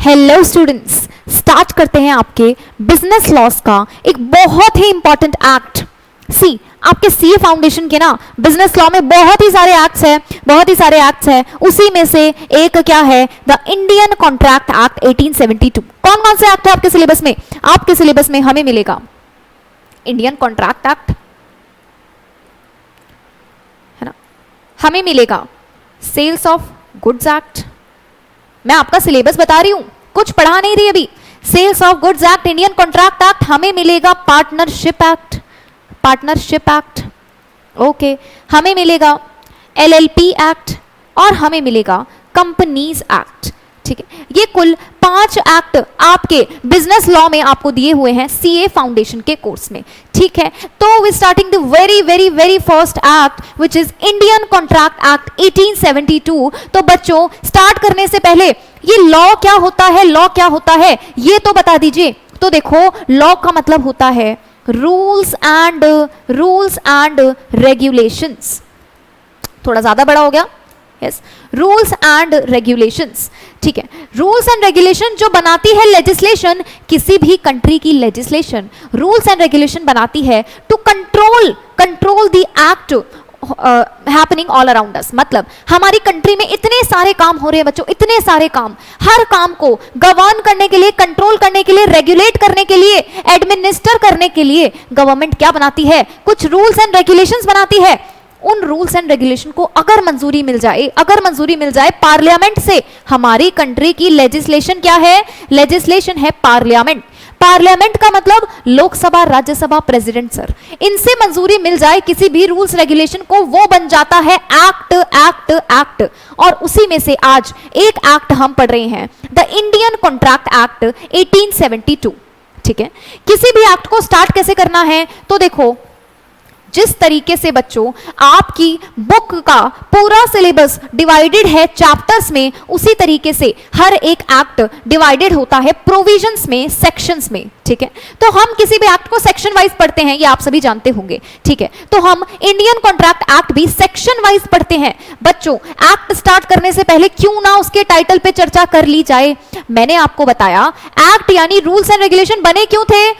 Hello students, start करते हैं आपके बिजनेस लॉस का एक बहुत ही इंपॉर्टेंट एक्ट। सी आपके सीए फाउंडेशन के ना बिजनेस लॉ में बहुत ही सारे एक्ट्स हैं, उसी में से एक क्या है, द इंडियन कॉन्ट्रैक्ट एक्ट 1872। कौन कौन से एक्ट है आपके सिलेबस में? आपके सिलेबस में हमें मिलेगा इंडियन कॉन्ट्रैक्ट एक्ट, है ना, हमें मिलेगा सेल्स ऑफ गुड्स एक्ट। मैं आपका सिलेबस बता रही हूं, कुछ पढ़ा नहीं रही अभी। Sales of goods act, Indian contract act, हमें मिलेगा पार्टनरशिप एक्ट, ओके, हमें मिलेगा एलएलपी एक्ट और हमें मिलेगा कंपनीज एक्ट। ठीक है, ये कुल 5 एक्ट आपके बिजनेस लॉ में आपको दिए हुए हैं सीए फाउंडेशन के कोर्स में। ठीक है, तो we starting the very first act which is Indian contract act 1872। तो बच्चों स्टार्ट करने से पहले ये लॉ क्या होता है ये तो बता दीजिए। तो देखो, लॉ का मतलब होता है रूल्स एंड रेगुलेशंस। थोड़ा ज्यादा बड़ा हो गया, यस, रूल्स एंड रेगुलेशंस। ठीक है, रूल्स एंड रेगुलेशन जो बनाती है लेजिस्लेशन, किसी भी कंट्री की लेजिस्लेशन रूल्स एंड रेगुलेशन बनाती है to control the act happening all around us. मतलब हमारी कंट्री में इतने सारे काम हो रहे हैं बच्चों, इतने सारे काम, हर काम को गवर्न करने के लिए, कंट्रोल करने के लिए, रेगुलेट करने के लिए, एडमिनिस्टर करने के लिए गवर्नमेंट क्या बनाती है? कुछ रूल्स एंड रेगुलेशंस बनाती है। उन रूल्स एंड रेगुलेशन को अगर मंजूरी मिल जाए पार्लियामेंट से, हमारी कंट्री की लेजिस्लेशन क्या है? लेजिस्लेशन है पार्लियामेंट। पार्लियामेंट का मतलब लोकसभा, राज्यसभा, प्रेसिडेंट सर, इनसे मंजूरी मिल जाए किसी भी रूल्स रेगुलेशन को, वो बन जाता है एक्ट। और उसी में से आज एक एक्ट हम पढ़ रहे हैं, द इंडियन कॉन्ट्रैक्ट एक्ट 1872। ठीक है, किसी भी एक्ट को स्टार्ट कैसे करना है? तो देखो, जिस तरीके से बच्चों आपकी बुक का पूरा सिलेबस डिवाइडेड है चैप्टर्स में, उसी तरीके से हर एक एक्ट डिवाइडेड होता है प्रोविजंस में, सेक्शंस में। ठीक है, तो हम किसी भी एक्ट को सेक्शन वाइज पढ़ते हैं, ये आप सभी जानते होंगे। ठीक है, तो हम इंडियन कॉन्ट्रैक्ट एक्ट भी सेक्शन वाइज पढ़ते हैं। बच्चों एक्ट स्टार्ट करने से पहले क्यों ना उसके टाइटल पे चर्चा कर ली जाए। मैंने आपको बताया एक्ट यानी रूल्स एंड रेगुलेशन बने क्यों थे?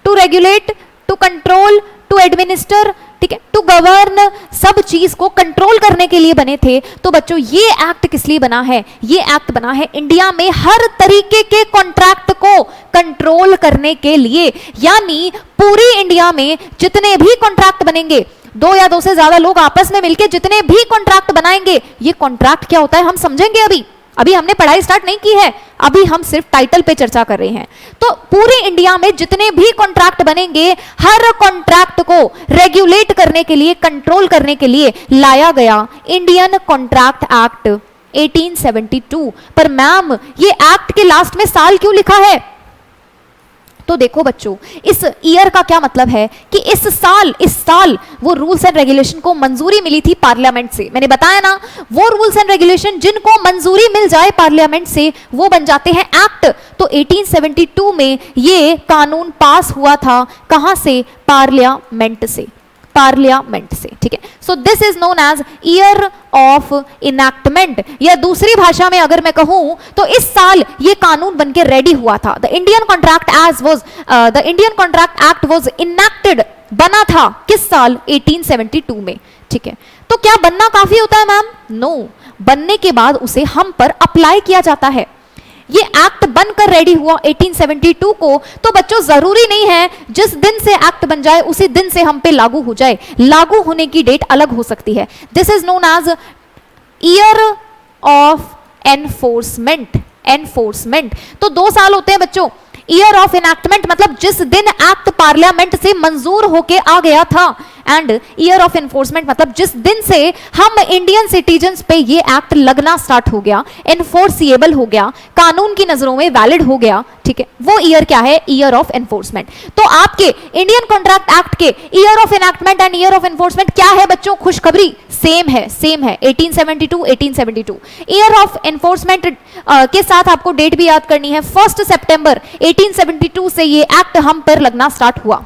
To regulate, to control, to administer, ठीक है, टू गवर्न, सब चीज को कंट्रोल करने के लिए बने थे। तो बच्चों ये एक्ट किस लिए बना है? ये एक्ट बना है इंडिया में हर तरीके के कॉन्ट्रैक्ट को कंट्रोल करने के लिए। यानी पूरी इंडिया में जितने भी कॉन्ट्रैक्ट बनेंगे, 2 या 2 से ज्यादा लोग आपस में मिलकर जितने भी कॉन्ट्रैक्ट बनाएंगे, ये कॉन्ट्रैक्ट क्या होता है हम समझेंगे। अभी हमने पढ़ाई स्टार्ट नहीं की है, अभी हम सिर्फ टाइटल पे चर्चा कर रहे हैं। तो पूरे इंडिया में जितने भी कॉन्ट्रैक्ट बनेंगे, हर कॉन्ट्रैक्ट को रेगुलेट करने के लिए, कंट्रोल करने के लिए लाया गया इंडियन कॉन्ट्रैक्ट एक्ट 1872। पर मैम ये एक्ट के लास्ट में साल क्यों लिखा है? तो देखो बच्चों, इस ईयर का क्या मतलब है कि इस साल वो रूल्स एंड रेगुलेशन को मंजूरी मिली थी पार्लियामेंट से। मैंने बताया ना, वो रूल्स एंड रेगुलेशन जिनको मंजूरी मिल जाए पार्लियामेंट से, वो बन जाते हैं एक्ट। तो 1872 में ये कानून पास हुआ था, कहां से? पार्लियामेंट से। ठीक है, so this is known as year of enactment, या दूसरी भाषा में अगर मैं कहूं तो इस साल ये कानून बनके रेडी हुआ था। The Indian contract act was enacted, बना था किस साल? 1872 में। ठीक है, तो क्या बनना काफी होता है मैम? नो, बनने के बाद उसे हम पर अप्लाई किया जाता है। ये एक्ट बनकर रेडी हुआ 1872 को, तो बच्चों जरूरी नहीं है जिस दिन से एक्ट बन जाए उसी दिन से हम पे लागू हो जाए, लागू होने की डेट अलग हो सकती है। This is known as year of enforcement. तो 2 साल होते हैं बच्चों। ईयर ऑफ इनैक्टमेंट मतलब जिस दिन एक्ट पार्लियामेंट से मंजूर होके आ गया था, एंड ईयर ऑफ एनफोर्समेंट मतलब जिस दिन से हम इंडियन सिटीजन्स पे ये एक्ट लगना स्टार्ट हो गया, एनफोर्सिएबल हो गया, कानून की नजरों में वैलिड हो गया। ठीक है, वो ईयर क्या है? Year of enforcement. तो आपके इंडियन कॉन्ट्रैक्ट एक्ट के year of enactment and year of enforcement क्या है बच्चों? खुशखबरी, सेम है 1872। ईयर ऑफ एनफोर्समेंट के साथ आपको डेट भी याद करनी है, 1 सितंबर 1872 से ये एक्ट हम पर लगना स्टार्ट हुआ।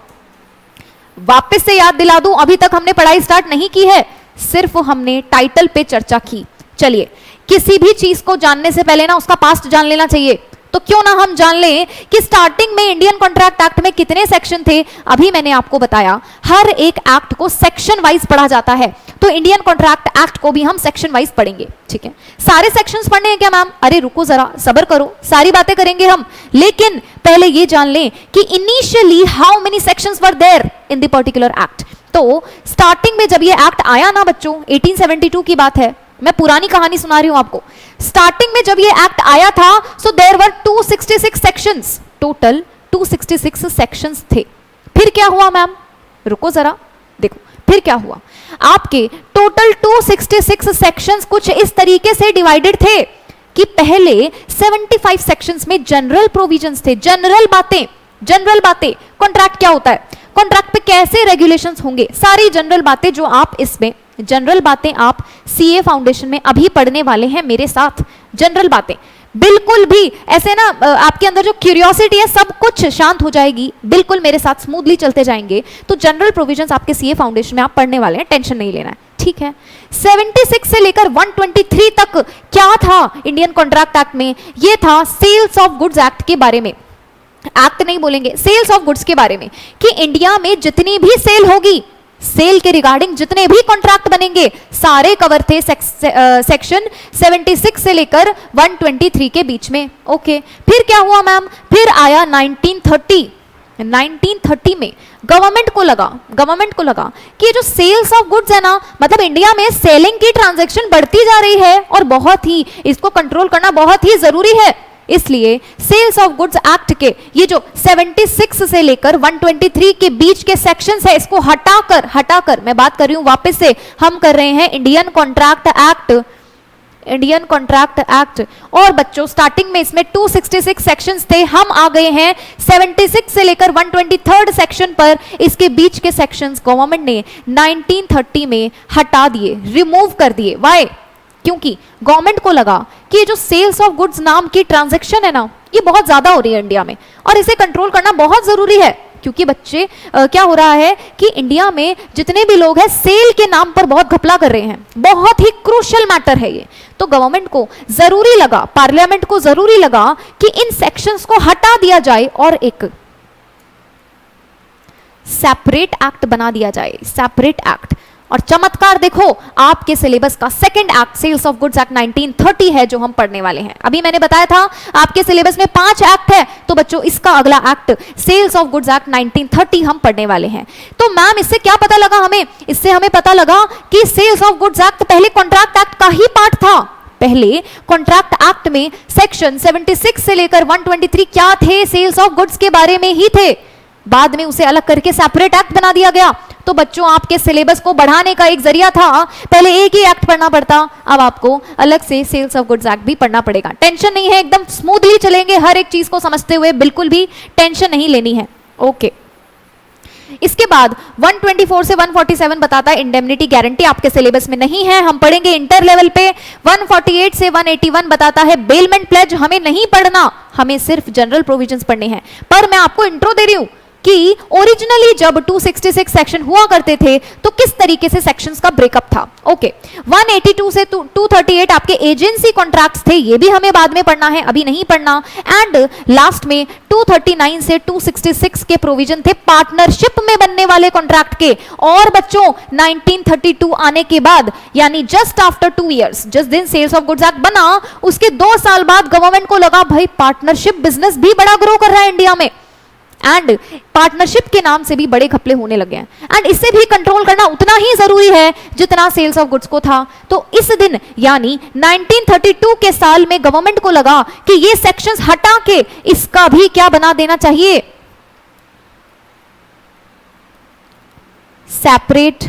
वापस से याद दिला दूं, अभी तक हमने पढ़ाई स्टार्ट नहीं की है, सिर्फ हमने टाइटल पे चर्चा की। चलिए, किसी भी चीज को जानने से पहले ना उसका पास्ट जान लेना चाहिए, तो क्यों ना हम जान लें कि स्टार्टिंग में इंडियन कॉन्ट्रैक्ट एक्ट में कितने सेक्शन थे। अभी मैंने आपको बताया हर एक एक्ट को सेक्शन वाइज पढ़ा जाता है, तो इंडियन कॉन्ट्रैक्ट एक्ट को भी हम सेक्शन वाइज पढ़ेंगे, ठीक है। सारे सेक्शंस पढ़ने हैं क्या मैम? अरे रुको जरा, सब्र करो, सारी बातें करेंगे हम, लेकिन पहले ये जान लें कि initially how many sections were there in the particular act. तो स्टार्टिंग में जब ये एक्ट आया ना बच्चों, 1872 की बात है, मैं पुरानी कहानी सुना रही हूं आपको। स्टार्टिंग में जब ये एक्ट आया था, so there were 266 sections, total 266 sections थे। फिर क्या हुआ मैम? रुको जरा, देखो फिर क्या हुआ। आपके टोटल 266 सेक्शंस कुछ इस तरीके से डिवाइडेड थे कि पहले 75 सेक्शंस में जनरल प्रोविजंस थे, जनरल बातें। कॉन्ट्रैक्ट क्या होता है, कॉन्ट्रैक्ट पे कैसे रेगुलेशंस होंगे, सारी जनरल बातें जो आप इसमें, जनरल बातें आप सीए फाउंडेशन में अभी पढ़ने वाले हैं मेरे साथ। जनरल बातें बिल्कुल भी ऐसे ना, आपके अंदर जो क्यूरियोसिटी है सब कुछ शांत हो जाएगी, बिल्कुल मेरे साथ स्मूथली चलते जाएंगे। तो जनरल प्रोविजंस आपके सीए फाउंडेशन में आप पढ़ने वाले हैं, टेंशन नहीं लेना है, ठीक है। 76 से लेकर 123 तक क्या था इंडियन कॉन्ट्रैक्ट एक्ट में? ये था सेल्स ऑफ गुड्स एक्ट के बारे में, एक्ट नहीं बोलेंगे, सेल्स ऑफ गुड्स के बारे में, कि इंडिया में जितनी भी सेल होगी, सेल के रिगार्डिंग जितने भी कॉन्ट्रैक्ट बनेंगे सारे कवर थे सेक्शन 76 से लेकर 123 के बीच में, ओके। फिर क्या हुआ मैम? फिर आया 1930 में गवर्नमेंट को लगा कि जो सेल्स ऑफ गुड्स है ना, मतलब इंडिया में सेलिंग की ट्रांजैक्शन बढ़ती जा रही है और बहुत ही इसको कंट्रोल करना बहुत ही जरूरी है। इसलिए सेल्स ऑफ गुड्स एक्ट के ये जो 76 से लेकर 123 के बीच के सेक्शंस है, इसको हटाकर मैं बात कर रही हूं वापस से, हम कर रहे हैं इंडियन कॉन्ट्रैक्ट एक्ट। और बच्चों स्टार्टिंग में इसमें 266 सेक्शंस थे, हम आ गए हैं 76 से लेकर 123 सेक्शन पर। इसके बीच के सेक्शंस गवर्नमेंट ने 1930 में हटा दिए, रिमूव कर दिए। वाई? क्योंकि गवर्नमेंट को लगा कि ये जो सेल्स ऑफ गुड्स नाम की ट्रांजैक्शन है ना, ये बहुत ज्यादा हो रही है इंडिया में और इसे कंट्रोल करना बहुत जरूरी है। क्योंकि बच्चे क्या हो रहा है कि इंडिया में जितने भी लोग हैं सेल के नाम पर बहुत घपला कर रहे हैं, बहुत ही क्रूशियल मैटर है ये। तो गवर्नमेंट को जरूरी लगा, पार्लियामेंट को जरूरी लगा कि इन सेक्शंस को हटा दिया जाए और एक सेपरेट एक्ट बना दिया जाए, सेपरेट एक्ट। और चमत्कार देखो, आपके सिलेबस का second act sales of goods act 1930 है जो हम पढ़ने वाले हैं। अभी मैंने बताया था आपके सिलेबस में 5 एक्ट है, तो बच्चों इसका अगला act sales of goods act 1930 हम पढ़ने वाले हैं। तो मैम इससे क्या पता लगा हमें? इससे हमें पता लगा कि सेल्स ऑफ गुड्स एक्ट पहले कॉन्ट्रैक्ट एक्ट का ही पार्ट था। पहले कॉन्ट्रैक्ट एक्ट में सेक्शन 76 से लेकर 123 क्या थे? सेल्स ऑफ गुड्स के बारे में ही थे। बाद में उसे अलग करके सेपरेट एक्ट बना दिया गया। तो बच्चों आपके सिलेबस को बढ़ाने का एक जरिया था, पहले एक ही एक्ट पढ़ना पड़ता, अब आपको अलग से सेल्स ऑफ गुड्स एक्ट भी पढ़ना पड़ेगा। टेंशन नहीं है, एकदम स्मूथली चलेंगे, हर एक चीज को समझते हुए, बिल्कुल भी टेंशन नहीं लेनी है, ओके। इसके बाद 124 से 147 बताता है इंडेमनिटी गारंटी, आपके सिलेबस में नहीं है, हम पढ़ेंगे इंटर लेवल पे। 148 से 181 बताता है बेलमेंट प्लेज, हमें नहीं पढ़ना, हमें सिर्फ जनरल प्रोविजंस पढ़ने हैं। पर मैं आपको इंट्रो दे रही हूं कि ओरिजिनली जब 266 सेक्शन हुआ करते थे तो किस तरीके से सेक्शंस का ब्रेकअप था, ओके। 182 से 238 आपके एजेंसी कॉन्ट्रैक्ट्स थे, ये भी हमें बाद में पढ़ना है, अभी नहीं पढ़ना। एंड लास्ट में 239 से 266 के प्रोविजन थे पार्टनरशिप में बनने वाले कॉन्ट्रैक्ट के। और बच्चों 1932 आने के बाद, यानी जस्ट आफ्टर 2 इयर्स, जिस दिन सेल्स ऑफ गुड्स एक्ट बना उसके 2 साल बाद गवर्नमेंट को लगा भाई पार्टनरशिप बिजनेस भी बड़ा ग्रो कर रहा है इंडिया में, एंड पार्टनरशिप के नाम से भी बड़े घपले होने लगे हैं, एंड इसे भी कंट्रोल करना उतना ही जरूरी है जितना सेल्स ऑफ गुड्स को था। तो इस दिन यानी 1932 के साल में गवर्नमेंट को लगा कि ये सेक्शंस हटा के इसका भी क्या बना देना चाहिए, सेपरेट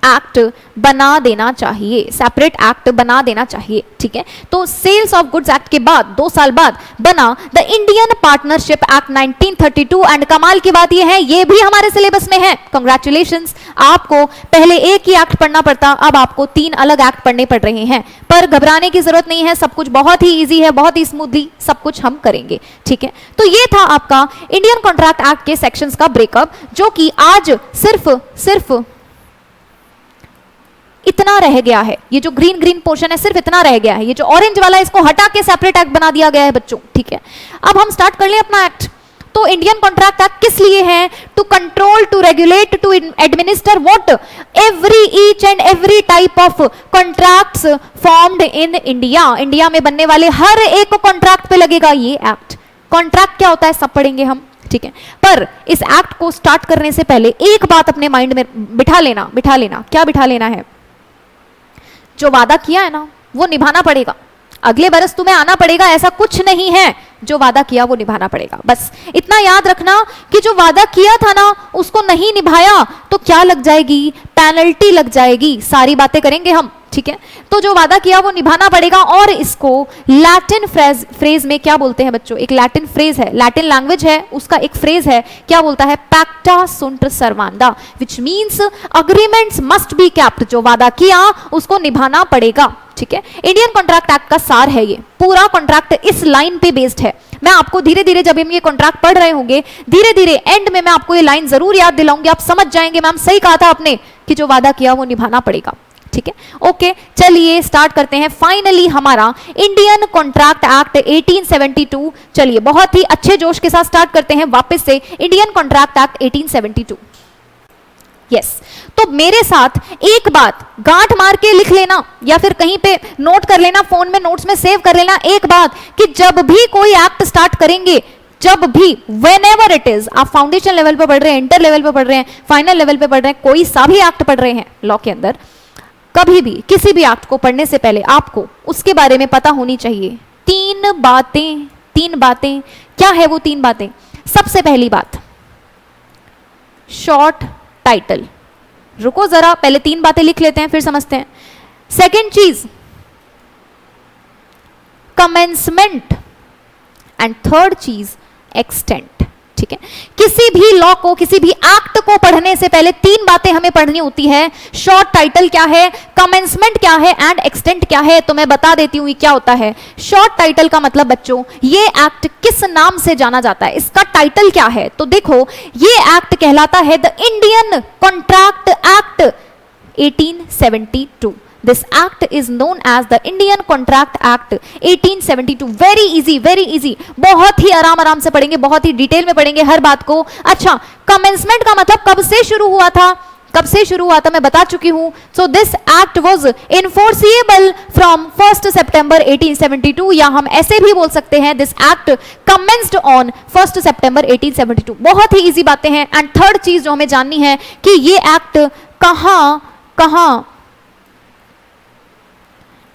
एक्ट बना देना चाहिए, सेपरेट एक्ट बना देना चाहिए, ठीक है। तो सेल्स ऑफ गुड्स एक्ट के बाद 2 साल बाद बना the Indian partnership act 1932। And कमाल की बात यह है ये भी हमारे सिलेबस में है, कांग्रेचुलेशंस। आपको पहले एक ही एक्ट पढ़ना पड़ता, अब आपको 3 अलग एक्ट पढ़ने पड़ रहे हैं। पर घबराने की जरूरत नहीं है, सब कुछ बहुत ही ईजी है, बहुत ही स्मूथली सब कुछ हम करेंगे, ठीक है। तो ये था आपका इंडियन कॉन्ट्रैक्ट एक्ट के सेक्शंस का ब्रेकअप, जो कि आज सिर्फ इतना रह गया है, ये जो ग्रीन ग्रीन पोर्शन है सिर्फ इतना रह गया है, ये जो ऑरेंज वाला है इसको हटा के सेपरेट एक्ट बना दिया गया है बच्चों, ठीक है। अब हम स्टार्ट कर लें अपना एक्ट। तो इंडियन कॉन्ट्रैक्ट एक्ट किस लिए है? To control, to regulate, to administer what? Every each and every type of contracts formed in India. India में बनने वाले हर एक कॉन्ट्रैक्ट पे लगेगा ये एक्ट। कॉन्ट्रैक्ट क्या होता है सब पढ़ेंगे हम, ठीक है। पर इस एक्ट को स्टार्ट करने से पहले एक बात अपने माइंड में बिठा लेना। क्या बिठा लेना है? जो वादा किया है ना वो निभाना पड़ेगा। अगले बरस तुम्हें आना पड़ेगा ऐसा कुछ नहीं है, जो वादा किया वो निभाना पड़ेगा। बस इतना याद रखना कि जो वादा किया था ना उसको नहीं निभाया तो क्या लग जाएगी? पेनल्टी लग जाएगी। सारी बातें करेंगे हम, ठीक है। तो जो वादा किया वो निभाना पड़ेगा। और इसको लैटिन फ्रेज में क्या बोलते हैं बच्चों? एक लैटिन फ्रेज है, लैटिन लैंग्वेज है, उसका एक फ्रेज है, क्या बोलता है? पैक्टा सुंट सर्वांडा, which means agreements must be kept. जो वादा किया उसको निभाना पड़ेगा, ठीक है। इंडियन कॉन्ट्रैक्ट एक्ट का सार है ये। पूरा कॉन्ट्रैक्ट इस लाइन पे बेस्ड है। मैं आपको धीरे धीरे जब हम ये कॉन्ट्रैक्ट पढ़ रहे होंगे, धीरे धीरे एंड में मैं आपको ये लाइन जरूर याद दिलाऊंगी, आप समझ जाएंगे मैम सही कहा था आपने कि जो वादा किया वो निभाना पड़ेगा, ठीक है। ओके, चलिए स्टार्ट करते हैं फाइनली हमारा इंडियन कॉन्ट्रैक्ट एक्ट 1872। चलिए बहुत ही अच्छे जोश के साथ स्टार्ट करते हैं वापस से इंडियन कॉन्ट्रैक्ट एक्ट 1872। यस, तो मेरे साथ एक बात गांठ मार के लिख लेना या फिर कहीं पे नोट कर लेना, फोन में नोट्स में सेव कर लेना एक बात, कि जब भी कोई एक्ट स्टार्ट करेंगे, जब भी whenever it is, आप फाउंडेशन लेवल पे पढ़ रहे हैं, इंटर लेवल पे पढ़ रहे हैं, फाइनल लेवल पे पढ़ रहे हैं, कोई सा भी एक्ट पढ़ रहे हैं लॉ के अंदर, कभी भी किसी भी एक्ट को पढ़ने से पहले आपको उसके बारे में पता होनी चाहिए। तीन बातें क्या है वो तीन बातें? सबसे पहली बात, शॉर्ट टाइटल। रुको जरा, पहले तीन बातें लिख लेते हैं फिर समझते हैं। सेकेंड चीज, कमेंसमेंट, एंड थर्ड चीज एक्सटेंट, ठीक है। किसी भी लॉ को, किसी भी एक्ट को पढ़ने से पहले तीन बातें हमें पढ़नी होती है। शॉर्ट टाइटल क्या है, कमेंसमेंट क्या है, एंड एक्सटेंट क्या है। तो मैं बता देती हूं ये क्या होता है। शॉर्ट टाइटल का मतलब बच्चों, ये एक्ट किस नाम से जाना जाता है, इसका टाइटल क्या है। तो देखो, ये एक्ट कहलाता है the Indian contract act 1872। This act is known as the Indian Contract Act 1872. Very easy, बहुत ही आराम से पढ़ेंगे, बहुत ही डिटेल में पढ़ेंगे हर बात को। अच्छा, कमेंसमेंट का मतलब कब से शुरू हुआ था? मैं बता चुकी हूं। So this act was enforceable from 1st September 1872, या हम ऐसे भी बोल सकते हैं this act commenced on 1st September 1872। बहुत ही इजी बातें हैं। एंड थर्ड चीज जो हमें जाननी है कि ये एक्ट कहां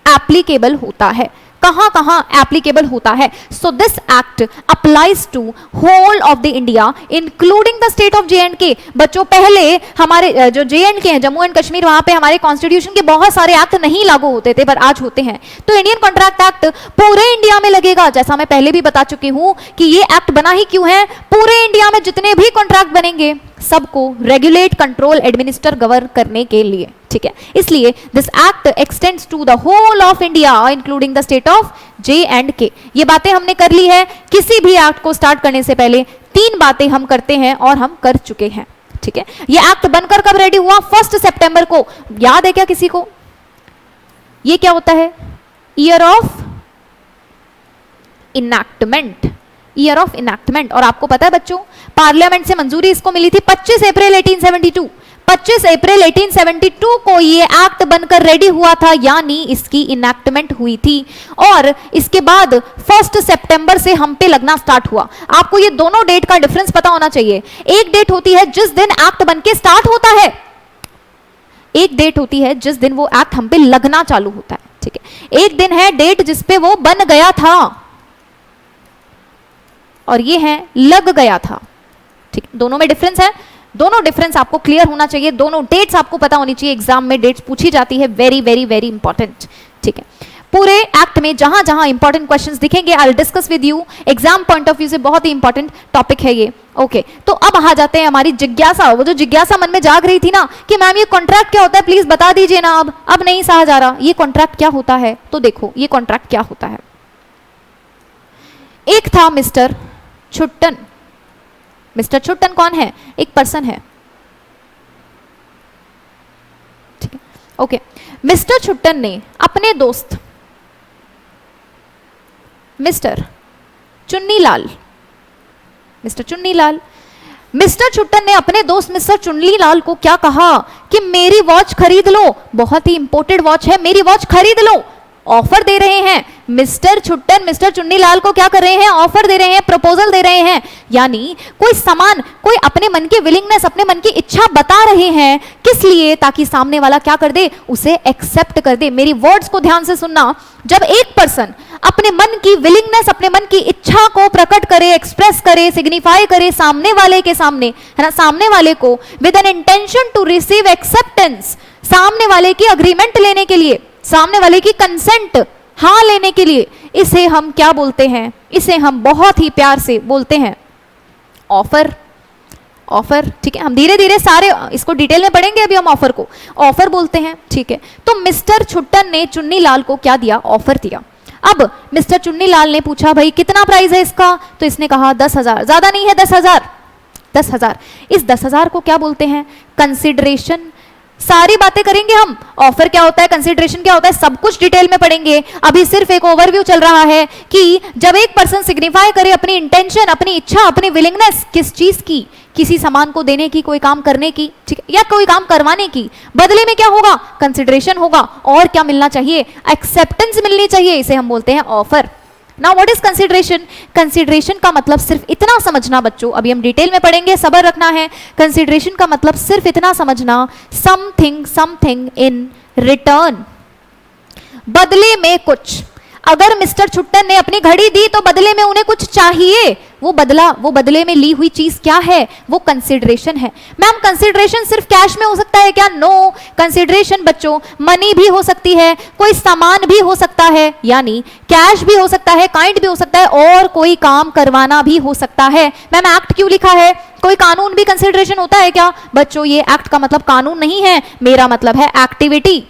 एप्लीकेबल होता है, कहां एप्लीकेबल होता है। So this act applies to whole of the India including the state of J&K। बच्चों, पहले हमारे जो J&K है, जम्मू एंड कश्मीर, वहां पे हमारे कॉन्स्टिट्यूशन के बहुत सारे एक्ट नहीं लागू होते थे, पर आज होते हैं। तो इंडियन कॉन्ट्रैक्ट एक्ट पूरे इंडिया में लगेगा। जैसा मैं पहले भी बता चुकी हूं कि ये एक्ट बना ही क्यों है, पूरे इंडिया में जितने भी कॉन्ट्रैक्ट बनेंगे सबको रेगुलेट, कंट्रोल, एडमिनिस्टर, गवर्न करने के लिए, ठीक है। इसलिए this act extends to the whole of India including the state of J&K। ये बातें हमने कर ली है। किसी भी एक्ट को स्टार्ट करने से पहले तीन बातें हम करते हैं और हम कर चुके हैं, ठीक है। ये एक्ट बनकर कब रेडी हुआ? 1 सितंबर को। याद है क्या किसी को? ये क्या होता है? Year of enactment, year of enactment. और आपको पता है बच्चों, पार्लियामेंट से मंजूरी इसको मिली थी 25 अप्रैल 1872। 25 अप्रैल 1872 को ये एक्ट बनकर रेडी हुआ था, यानी इसकी इनैक्टमेंट हुई थी। और इसके बाद 1 सितंबर से हम पे लगना स्टार्ट हुआ। आपको ये दोनों डेट का डिफरेंस पता होना चाहिए। एक डेट होती है जिस दिन एक्ट बनके स्टार्ट होता है, एक डेट होती है जिस दिन वो एक्ट हम पे लगना चालू होता है, ठीक है। एक दिन है डेट जिसपे वो बन गया था, और ये है लग गया था, ठीक। दोनों में डिफरेंस है। दोनों डिफरेंस आपको क्लियर होना चाहिए, दोनों डेट्स आपको पता होनी चाहिए। एग्जाम में डेट्स पूछी जाती है, वेरी वेरी वेरी इंपॉर्टेंट, ठीक है। पूरे एक्ट में जहां जहां इंपॉर्टेंट क्वेश्चंस दिखेंगे, I will discuss with you. Exam point of view से बहुत ही इंपॉर्टेंट टॉपिक है ये, ओके। तो अब आ जाते हैं हमारी जिज्ञासा। वो जो जिज्ञासा मन में जाग रही थी ना कि मैम ये कॉन्ट्रैक्ट क्या होता है, प्लीज बता दीजिए ना। अब नहीं सहा जा रहा, ये कॉन्ट्रैक्ट क्या होता है। तो देखो, ये कॉन्ट्रैक्ट क्या होता है। एक था मिस्टर छुट्टन। मिस्टर छुट्टन कौन है? एक पर्सन है, ठीक है। ओके, मिस्टर छुट्टन ने अपने दोस्त मिस्टर चुन्नीलाल मिस्टर छुट्टन ने अपने दोस्त मिस्टर चुन्नीलाल को क्या कहा कि मेरी वॉच खरीद लो, बहुत ही इंपोर्टेड वॉच है, मेरी वॉच खरीद लो। ऑफर दे रहे हैं मिस्टर छुट्टन मिस्टर चुन्नीलाल को, क्या कर रहे हैं, ऑफर दे रहे हैं, प्रपोजल दे रहे हैं, यानी कोई सामान, कोई अपने मन की विलिंगनेस, अपने मन की इच्छा बता रहे हैं। किस लिए? ताकि सामने वाला क्या कर दे, उसे एक्सेप्ट कर दे। मेरी वर्ड्स को ध्यान से सुनना, जब एक पर्सन अपने मन की विलिंगनेस, अपने मन की इच्छा को प्रकट करे, एक्सप्रेस करे, सिग्निफाई करे सामने वाले के सामने, है ना, सामने वाले को with an intention to receive acceptance, सामने वाले की अग्रीमेंट लेने के लिए, सामने वाले की कंसेंट हाँ लेने के लिए, इसे हम क्या बोलते हैं, इसे हम बहुत ही प्यार से बोलते हैं ऑफर। ऑफर, ठीक है, हम धीरे धीरे सारे इसको डिटेल में पढ़ेंगे, अभी हम ऑफर को ऑफर बोलते हैं, ठीक है। तो मिस्टर छुट्टन ने चुन्नीलाल को क्या दिया, ऑफर दिया। अब मिस्टर चुन्नीलाल ने पूछा भाई कितना प्राइस है इसका, तो इसने कहा 10,000, ज्यादा नहीं है 10,000, 10,000। इस 10,000 को क्या बोलते हैं, कंसिडरेशन। सारी बातें करेंगे हम, ऑफर क्या होता है, कंसिडरेशन क्या होता है, सब कुछ डिटेल में पढ़ेंगे। अभी सिर्फ एक ओवरव्यू चल रहा है कि जब एक पर्सन सिग्निफाई करे अपनी इंटेंशन, अपनी इच्छा, अपनी विलिंगनेस किस चीज की, किसी सामान को देने की, कोई काम करने की, ठीक है, या कोई काम करवाने की, बदले में क्या होगा, कंसिडरेशन होगा। और क्या मिलना चाहिए, एक्सेप्टेंस मिलनी चाहिए, इसे हम बोलते हैं offer. Now what is consideration? Consideration का मतलब सिर्फ इतना समझना बच्चों, अभी हम डिटेल में पढ़ेंगे, सब्र रखना है। कंसिडरेशन का मतलब सिर्फ इतना समझना, समथिंग इन रिटर्न, बदले में कुछ। अगर मिस्टर छुट्टन ने अपनी घड़ी दी तो बदले में उन्हें कुछ चाहिए, वो बदले में ली हुई चीज क्या है, वो कंसिडरेशन है। मैम कंसिडरेशन सिर्फ कैश में हो सकता है क्या? नो, कंसिडरेशन बच्चों मनी भी हो सकती है, कोई सामान भी हो सकता है, यानी कैश भी हो सकता है, काइंड भी हो सकता है, और कोई काम करवाना भी हो सकता है। मैम एक्ट क्यों लिखा है? कोई कानून भी कंसिडरेशन होता है क्या? बच्चों ये एक्ट का मतलब कानून नहीं है, मेरा मतलब है एक्टिविटी,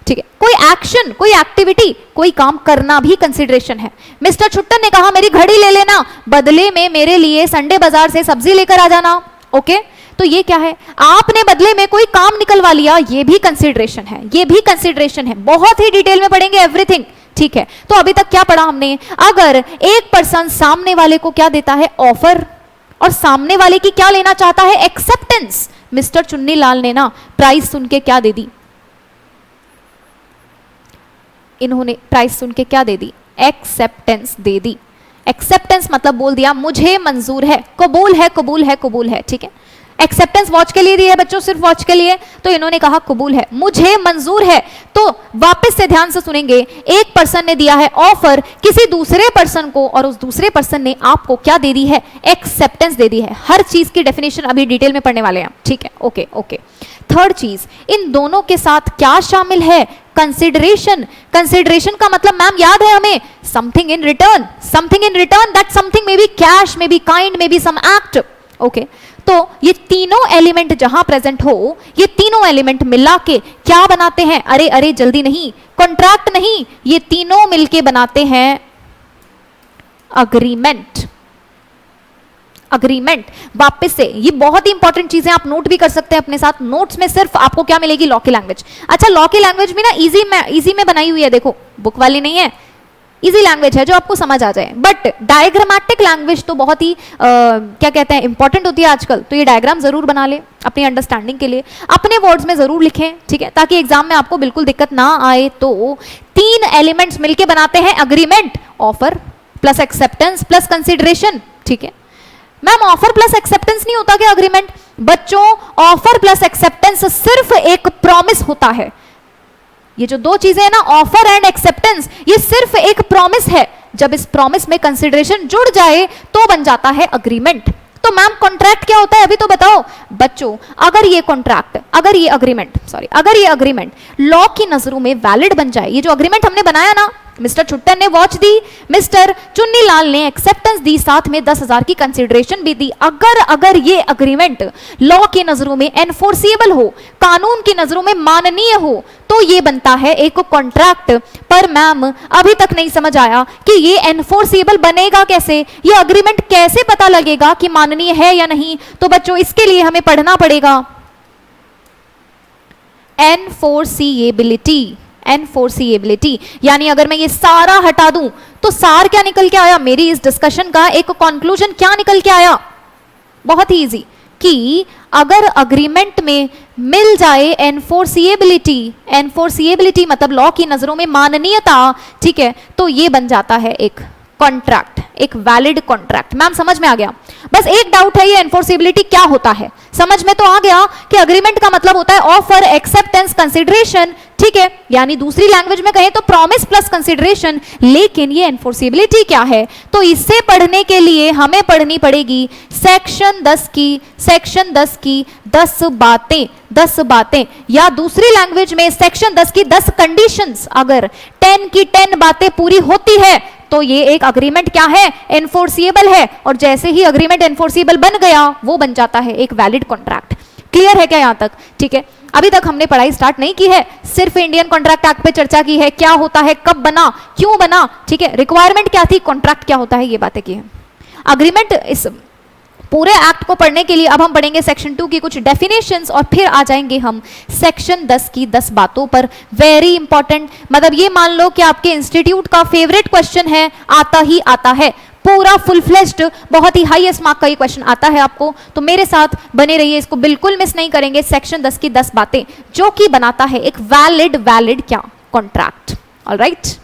ठीक है, कोई एक्शन, कोई एक्टिविटी, कोई काम करना भी कंसिडरेशन है। मिस्टर छुट्टन ने कहा मेरी घड़ी ले लेना, बदले में मेरे लिए संडे बाजार से सब्जी लेकर आ जाना। ओके, तो ये क्या है, आपने बदले में कोई काम निकलवा लिया, ये भी कंसिडरेशन है, ये भी कंसिडरेशन है। बहुत ही डिटेल में पढ़ेंगे एवरीथिंग, ठीक है। तो अभी तक क्या पढ़ा हमने? अगर एक पर्सन सामने वाले को क्या देता है, ऑफर, और सामने वाले की क्या लेना चाहता है, एक्सेप्टेंस। मिस्टर चुन्नीलाल ने ना प्राइस सुन के क्या दे दी, इन्होंने प्राइस सुन के क्या दे दी, एक्सेप्टेंस दे दी। एक्सेप्टेंस मतलब बोल दिया मुझे मंजूर है, कबूल है, कबूल है, कबूल है, ठीक है। एक्सेप्टेंस वॉच के लिए दी है बच्चों, सिर्फ वॉच के लिए, तो इन्होंने कहा कबूल है, मुझे मंजूर है। तो वापस से ध्यान से सुनेंगे, एक पर्सन ने दिया है ऑफर किसी दूसरे पर्सन को, और उस दूसरे पर्सन ने आपको क्या दे दी है, एक्सेप्टेंस दे दी है। हर चीज की डेफिनेशन अभी डिटेल में पढ़ने वाले हैं, ठीक है, ओके ओके। थर्ड चीज, इन दोनों के साथ क्या शामिल है, कंसिडरेशन। कंसिडरेशन का मतलब मैम याद है हमें, something in return, something in return, that something may be cash, may be kind, may be some act. Okay, तो ये तीनों एलिमेंट जहां प्रेजेंट हो, ये तीनों एलिमेंट मिला के क्या बनाते हैं, अरे अरे जल्दी नहीं, कॉन्ट्रैक्ट नहीं, ये तीनों मिलके बनाते हैं अग्रीमेंट। अग्रीमेंट, वापस से ये बहुत ही इंपॉर्टेंट चीजें आप नोट भी कर सकते हैं अपने साथ। नोट्स में सिर्फ आपको क्या मिलेगी, लॉ की लैंग्वेज। अच्छा, लॉ की लैंग्वेज भी ना इजी में बनाई हुई है, देखो बुक वाली नहीं है, इजी लैंग्वेज है जो आपको समझ आ जाए। बट डायग्रामेटिक लैंग्वेज तो बहुत ही क्या कहते हैं, इंपॉर्टेंट होती है आजकल। तो ये डायग्राम जरूर बना ले अपनी अंडरस्टैंडिंग के लिए, अपने वर्ड्स में जरूर लिखें, ठीक है, ताकि एग्जाम में आपको बिल्कुल दिक्कत ना आए। तो तीन एलिमेंट्स मिलके बनाते हैं agreement, offer plus acceptance plus consideration, ठीक है। मैम ऑफर प्लस एक्सेप्टेंस नहीं होता क्या अग्रीमेंट? बच्चों ऑफर प्लस एक्सेप्टेंस सिर्फ एक प्रॉमिस होता है। ये जो दो चीजें हैं ना, ऑफर एंड एक्सेप्टेंस, ये सिर्फ एक प्रॉमिस है। जब इस प्रॉमिस में कंसिडरेशन जुड़ जाए तो बन जाता है अग्रीमेंट। तो मैम कॉन्ट्रैक्ट क्या होता है अभी तो बताओ बच्चों। अगर ये कॉन्ट्रैक्ट, अगर ये अग्रीमेंट लॉ की नजरों में वैलिड बन जाए, ये जो अग्रीमेंट हमने बनाया ना, मिस्टर छुट्टन ने वॉच दी, मिस्टर चुन्नीलाल ने एक्सेप्टेंस दी, साथ में 10,000 की कंसिडरेशन भी दी। अगर ये अग्रीमेंट लॉ की नजरों में एनफोर्सिएबल हो, कानून की नजरों में माननीय हो, तो ये बनता है एक कॉन्ट्रैक्ट। पर मैम अभी तक नहीं समझ आया कि ये एनफोर्सिएबल बनेगा कैसे, ये अग्रीमेंट कैसे पता लगेगा कि माननीय है या नहीं। तो बच्चों इसके लिए हमें पढ़ना पड़ेगा एनफोर्सिएबिलिटी, एनफोर्सिएबिलिटी यानी अगर मैं ये सारा हटा दूं तो सार क्या निकल के आया, मेरी इस डिस्कशन का एक कंक्लूजन क्या निकल के आया, बहुत ही इजी, कि अगर अग्रीमेंट में मिल जाए एनफोर्सिएबिलिटी, एनफोर्सिएबिलिटी मतलब लॉ की नजरों में माननीयता, ठीक है, तो ये बन जाता है एक कॉन्ट्रैक्ट, एक वैलिड कॉन्ट्रैक्ट। मैम समझ में आ गया? बस एक डाउट है, ये एनफोर्सिबिलिटी क्या होता है, समझ में तो आ गया कि अग्रीमेंट का मतलब होता है ऑफर, एक्सेप्टेंस, कंसिडरेशन, ठीक है, यानी दूसरी लैंग्वेज में कहें तो प्रॉमिस प्लस कंसिडरेशन। लेकिन ये एनफोर्सिबिलिटी क्या है, तो इससे पढ़ने के लिए हमें पढ़नी पड़ेगी सेक्शन 10 की, सेक्शन 10 की 10 बातें, 10 बातें, या दूसरी लैंग्वेज में सेक्शन 10 की 10 कंडीशंस। अगर 10 की 10 बातें पूरी होती है तो ये एक अग्रीमेंट क्या है, एनफोर्सिएबल है, और जैसे ही अग्रीमेंट एनफोर्सिएबल बन गया वो बन जाता है एक वैलिड कॉन्ट्रैक्ट। क्लियर है क्या यहां तक? ठीक है, अभी तक हमने पढ़ाई स्टार्ट नहीं की है, सिर्फ इंडियन कॉन्ट्रैक्ट एक्ट पे चर्चा की है, क्या होता है, कब बना, क्यों बना, ठीक है, रिक्वायरमेंट क्या थी, कॉन्ट्रैक्ट क्या होता है, ये बातें की है। अग्रीमेंट, इस पूरे एक्ट को पढ़ने के लिए अब हम पढ़ेंगे सेक्शन 2 की कुछ डेफिनेशंस और फिर आ जाएंगे हम सेक्शन 10 की 10 बातों पर। वेरी इंपॉर्टेंट, मतलब ये मान लो कि आपके इंस्टीट्यूट का फेवरेट क्वेश्चन है, आता ही आता है, पूरा फुल फ्लेज्ड, बहुत ही हाईएस्ट मार्क का ये क्वेश्चन आता है आपको, तो मेरे साथ बने रहिए, इसको बिल्कुल मिस नहीं करेंगे। सेक्शन 10 की 10 बातें जो कि बनाता है एक वैलिड क्या, कॉन्ट्रैक्ट। ऑलराइट।